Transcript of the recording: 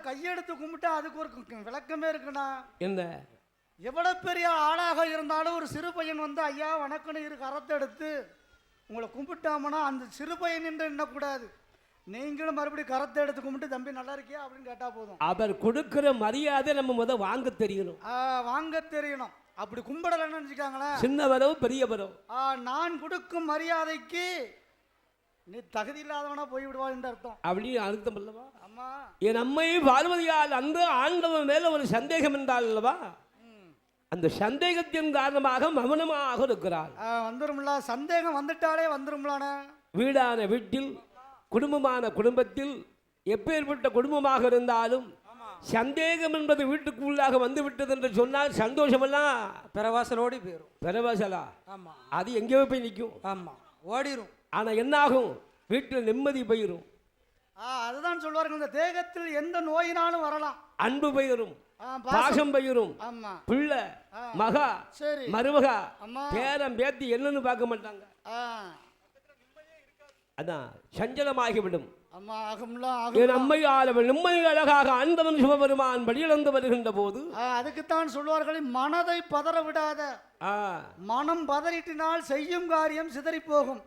கையெடுத்து கும்பிட்டா அதுக்கு ஒரு விளக்கமே இருக்குண்ணா. என்ன? எவ்வளவு பெரிய ஆளாக இருந்தாலும் ஒரு சிறு பையன் வந்து ஐயா வணக்கன்னு இரு கரத்தை எடுத்து உங்களை கும்பிட்டாமனா அந்த சிறு பையன் என்று எண்ணக்கூடாது. நீங்களும் மறுபடியும் கரத்தை எடுத்து கும்பிட்டு தம்பி நல்லா இருக்கியா அப்படின்னு கேட்டா போதும். அவர் கொடுக்கிற மரியாதை நம்ம வாங்க தெரியணும். வாங்க தெரியணும். அப்படி கும்பிடலன்னு நினைச்சுக்காங்களேன், சின்னவரோ பெரியவரோ, நான் கொடுக்கும் மரியாதைக்கு நீ தகுதி இல்லாதவனா போய்விடுவா என்று அர்த்தம். அப்படின்னு அர்த்தம் அல்லவா? ஆமா. என் அம்மை பார்வதியால் அந்த ஆண்டவன் மேல ஒரு சந்தேகம் என்றால் அல்லவா, அந்த சந்தேகத்தின் காரணமாக மௌனமாக இருக்கிறார். வந்துரும்ல, சந்தேகம் வந்துட்டாலே வந்துரும்லான. வீடான வீட்டில், குடும்பமான குடும்பத்தில், எப்பேற்பட்ட குடும்பமாக இருந்தாலும் சந்தேகம் என்பது வீட்டுக்குள்ளாக வந்து விட்டது என்று சொன்னால் சந்தோஷமெல்லாம் பெறவாசலோடி போயிடும். பெறவாசலா? ஆமா. அது எங்கேயோ போய் நிற்கும். ஆமா, ஓடிரும். ஆனா என்ன ஆகும்? வீட்டில் நிம்மதி போயிடும். அதுதான் சொல்வார்கள், இந்த தேகத்தில் எந்த நோயினாலும் வரலாம். அன்பு போயிடும், பாசம் போயிடும். பிள்ளை மகா மருமகா பேரம் பேத்தி என்னன்னு பார்க்க மாட்டாங்க. அதான் சஞ்சலமாகிவிடும். என் அம்மையால் நிம்மதி அழகாக ஆண்டவன் சிவபெருமான் வழியிழந்து வருகின்ற போது அதுக்குத்தான் சொல்வார்கள், மனதை பதற விடாத. மனம் பதறிட்டினால் செய்யும் காரியம் சிதறி போகும்.